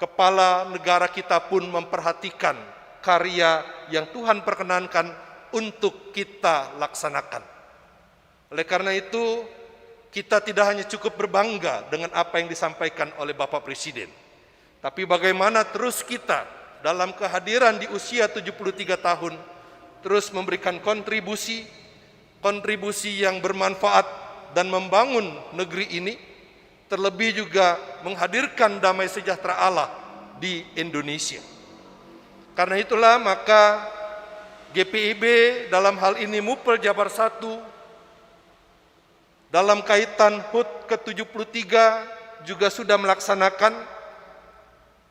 kepala negara kita pun memperhatikan karya yang Tuhan perkenankan untuk kita laksanakan. Oleh karena itu, kita tidak hanya cukup berbangga dengan apa yang disampaikan oleh Bapak Presiden, tapi bagaimana terus kita dalam kehadiran di usia 73 tahun terus memberikan kontribusi yang bermanfaat dan membangun negeri ini, terlebih juga menghadirkan damai sejahtera Allah di Indonesia. Karena itulah maka GPIB dalam hal ini Mupel Jabar 1 dalam kaitan HUT ke-73 juga sudah melaksanakan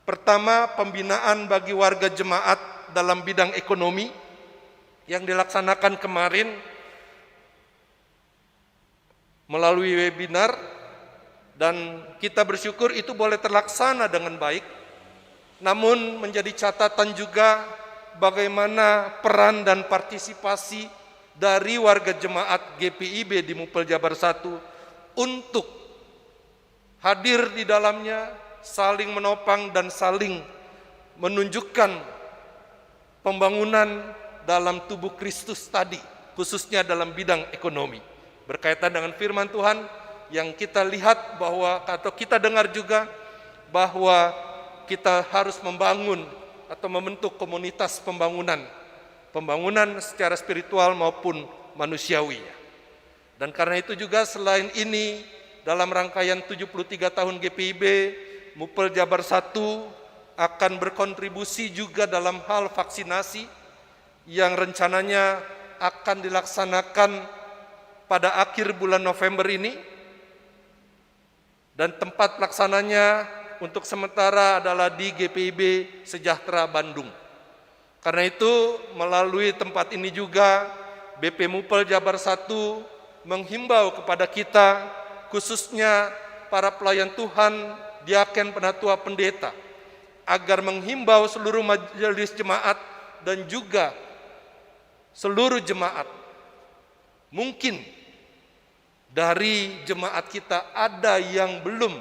pertama pembinaan bagi warga jemaat dalam bidang ekonomi yang dilaksanakan kemarin melalui webinar, dan kita bersyukur itu boleh terlaksana dengan baik. Namun menjadi catatan juga bagaimana peran dan partisipasi dari warga jemaat GPIB di Mupel Jabar 1 untuk hadir di dalamnya, saling menopang dan saling menunjukkan pembangunan dalam tubuh Kristus tadi, khususnya dalam bidang ekonomi. Berkaitan dengan firman Tuhan yang kita lihat bahwa, atau kita dengar juga bahwa kita harus membangun atau membentuk komunitas pembangunan secara spiritual maupun manusiawi. Dan karena itu juga selain ini, dalam rangkaian 73 tahun GPIB, Mupel Jabar 1 akan berkontribusi juga dalam hal vaksinasi yang rencananya akan dilaksanakan pada akhir bulan November ini, dan tempat pelaksananya untuk sementara adalah di GPIB Sejahtera Bandung. Karena itu melalui tempat ini juga BP Mupel Jabar 1 menghimbau kepada kita, khususnya para pelayan Tuhan, diaken, penatua, pendeta, agar menghimbau seluruh majelis jemaat dan juga seluruh jemaat. Mungkin dari jemaat kita ada yang belum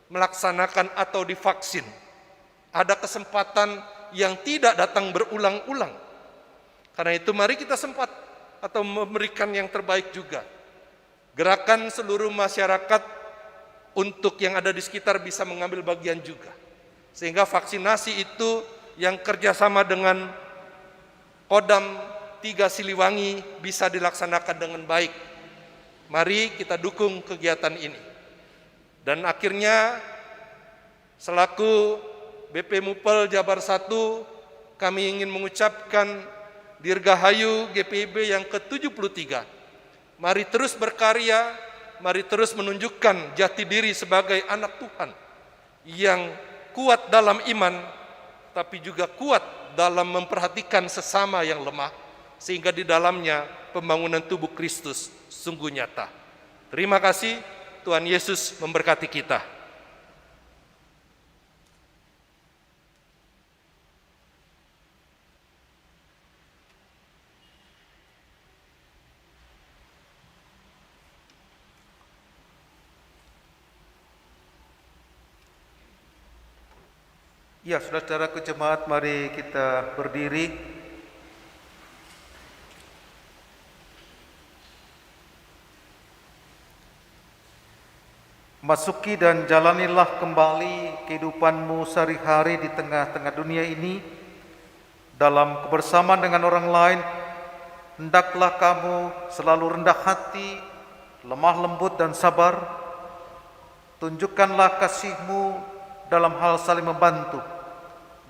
melaksanakan atau divaksin. Ada kesempatan yang tidak datang berulang-ulang. Karena itu mari kita sempat atau memberikan yang terbaik juga. Gerakan seluruh masyarakat untuk yang ada di sekitar bisa mengambil bagian juga. Sehingga vaksinasi itu yang kerjasama dengan Kodam 3 Siliwangi bisa dilaksanakan dengan baik. Mari kita dukung kegiatan ini. Dan akhirnya selaku BP Mupel Jabar 1, kami ingin mengucapkan Dirgahayu GPIB yang ke-73. Mari terus berkarya, mari terus menunjukkan jati diri sebagai anak Tuhan yang kuat dalam iman, tapi juga kuat dalam memperhatikan sesama yang lemah, sehingga di dalamnya pembangunan tubuh Kristus sungguh nyata. Terima kasih, Tuhan Yesus memberkati kita. Ya, saudara-saudaraku jemaat, mari kita berdiri. Masuki dan jalanilah kembali kehidupanmu sehari-hari di tengah-tengah dunia ini dalam kebersamaan dengan orang lain. Hendaklah kamu selalu rendah hati, lemah lembut dan sabar. Tunjukkanlah kasih-Mu dalam hal saling membantu,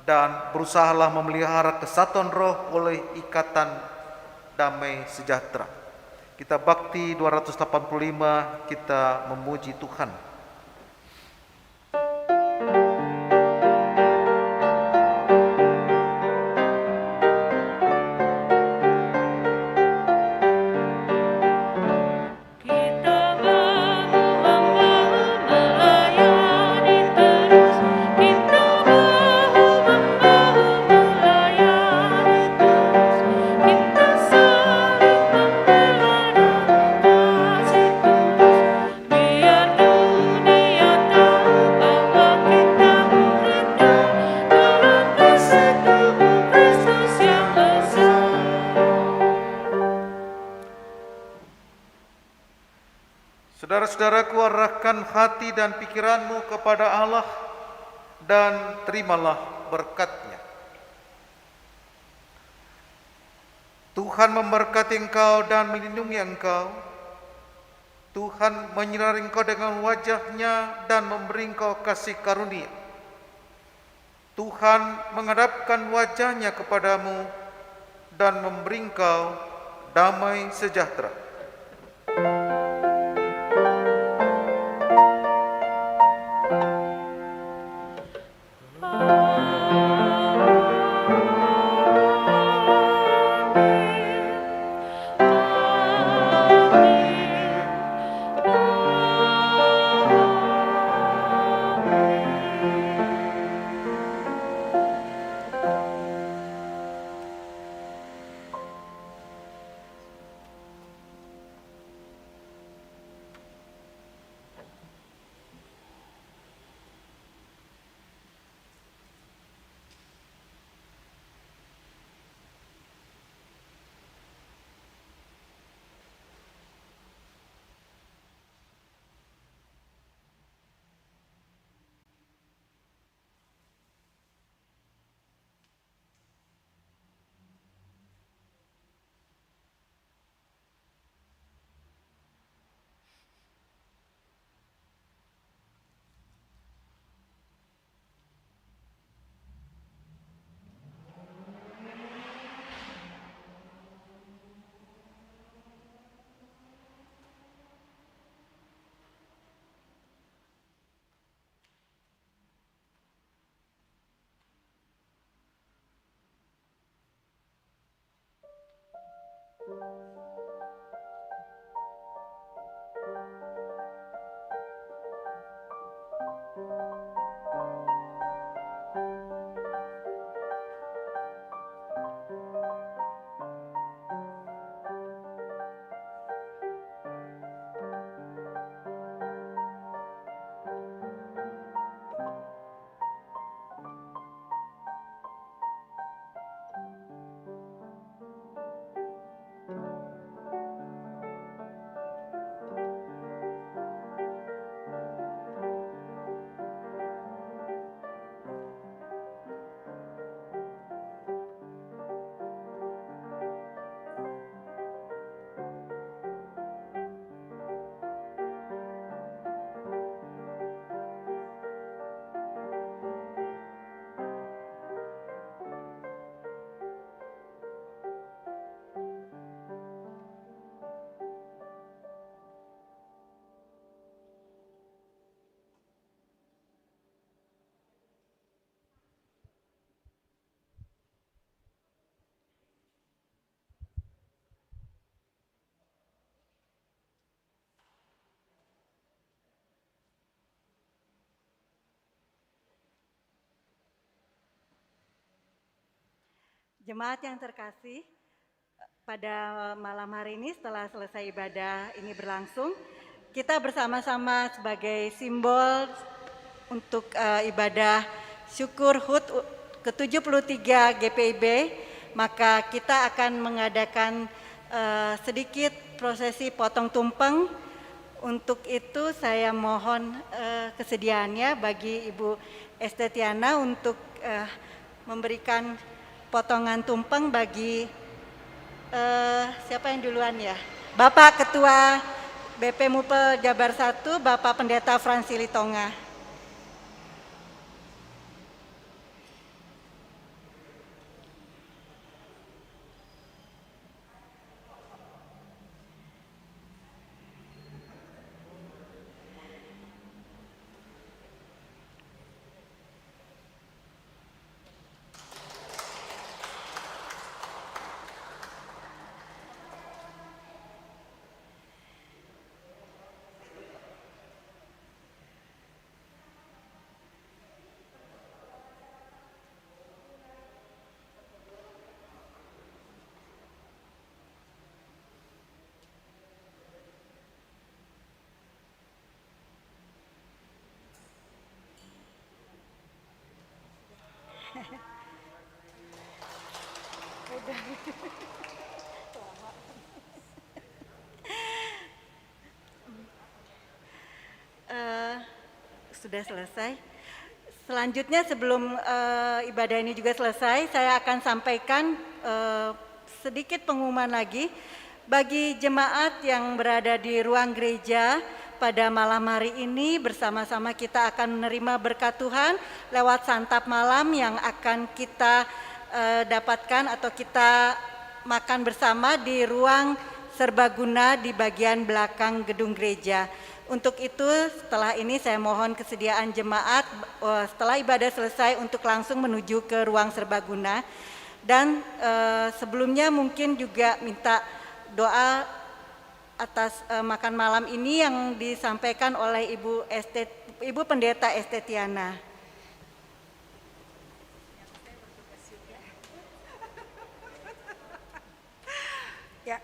dan berusahalah memelihara kesatuan roh oleh ikatan damai sejahtera. Kita bakti 285, kita memuji Tuhan. Saudara-saudaraku, arahkan hati dan pikiranmu kepada Allah dan terimalah berkat-Nya. Tuhan memberkati engkau dan melindungi engkau. Tuhan menyinari engkau dengan wajah-Nya dan memberi engkau kasih karunia. Tuhan menghadapkan wajah-Nya kepadamu dan memberi engkau damai sejahtera. Jemaat yang terkasih, pada malam hari ini setelah selesai ibadah ini berlangsung, kita bersama-sama sebagai simbol untuk ibadah syukur HUT ke-73 GPIB, maka kita akan mengadakan sedikit prosesi potong tumpeng. Untuk itu saya mohon kesediaannya bagi Ibu Estetiana untuk memberikan potongan tumpeng bagi siapa yang duluan ya? Bapak Ketua BP Mupel Jabar 1, Bapak Pendeta Fransili Tonga. Sudah selesai. Selanjutnya sebelum ibadah ini juga selesai, saya akan sampaikan sedikit pengumuman lagi bagi jemaat yang berada di ruang gereja. Pada malam hari ini bersama-sama kita akan menerima berkat Tuhan lewat santap malam yang akan kita dapatkan atau kita makan bersama di ruang serbaguna di bagian belakang gedung gereja. Untuk itu setelah ini saya mohon kesediaan jemaat setelah ibadah selesai untuk langsung menuju ke ruang serbaguna. Dan sebelumnya mungkin juga minta doa atas makan malam ini yang disampaikan oleh Ibu Pendeta Estetiana. Ya,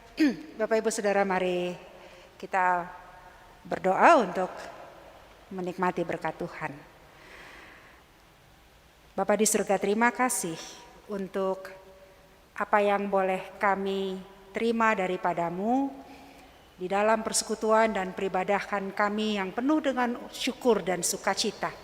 Bapak Ibu Saudara, mari kita berdoa untuk menikmati berkat Tuhan. Bapa di surga, terima kasih untuk apa yang boleh kami terima daripadamu di dalam persekutuan dan peribadahan kami yang penuh dengan syukur dan sukacita.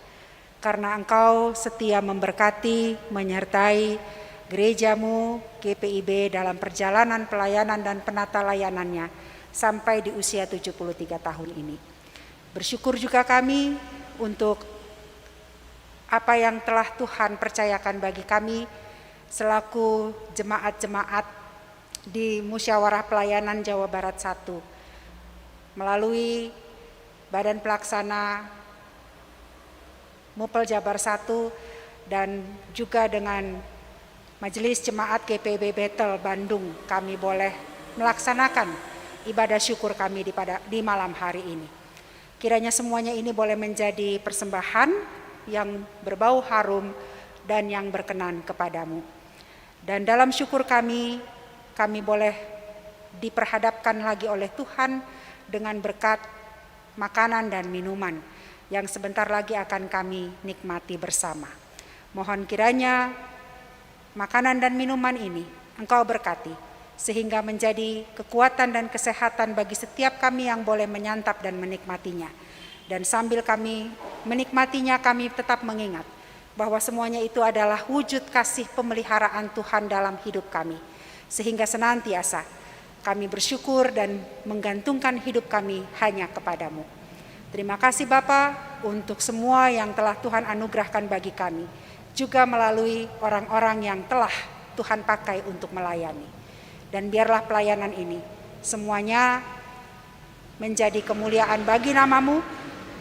Karena Engkau setia memberkati, menyertai gerejamu GPIB dalam perjalanan pelayanan dan penata layanannya sampai di usia 73 tahun ini. Bersyukur juga kami untuk apa yang telah Tuhan percayakan bagi kami selaku jemaat-jemaat di Musyawarah Pelayanan Jawa Barat 1 melalui Badan Pelaksana Mupel Jabar 1 dan juga dengan Majelis Jemaat GPIB Bethel Bandung, kami boleh melaksanakan ibadah syukur kami di malam hari ini. Kiranya semuanya ini boleh menjadi persembahan yang berbau harum dan yang berkenan kepadamu. Dan dalam syukur kami boleh diperhadapkan lagi oleh Tuhan dengan berkat makanan dan minuman yang sebentar lagi akan kami nikmati bersama. Mohon kiranya makanan dan minuman ini Engkau berkati sehingga menjadi kekuatan dan kesehatan bagi setiap kami yang boleh menyantap dan menikmatinya. Dan sambil kami menikmatinya, kami tetap mengingat bahwa semuanya itu adalah wujud kasih pemeliharaan Tuhan dalam hidup kami, sehingga senantiasa kami bersyukur dan menggantungkan hidup kami hanya kepadamu. Terima kasih Bapa untuk semua yang telah Tuhan anugerahkan bagi kami, juga melalui orang-orang yang telah Tuhan pakai untuk melayani. Dan biarlah pelayanan ini semuanya menjadi kemuliaan bagi nama-Mu,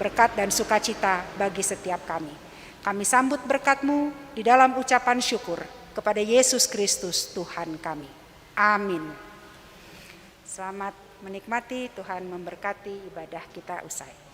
berkat dan sukacita bagi setiap kami. Kami sambut berkat-Mu di dalam ucapan syukur kepada Yesus Kristus Tuhan kami. Amin. Selamat menikmati, Tuhan memberkati ibadah kita usai.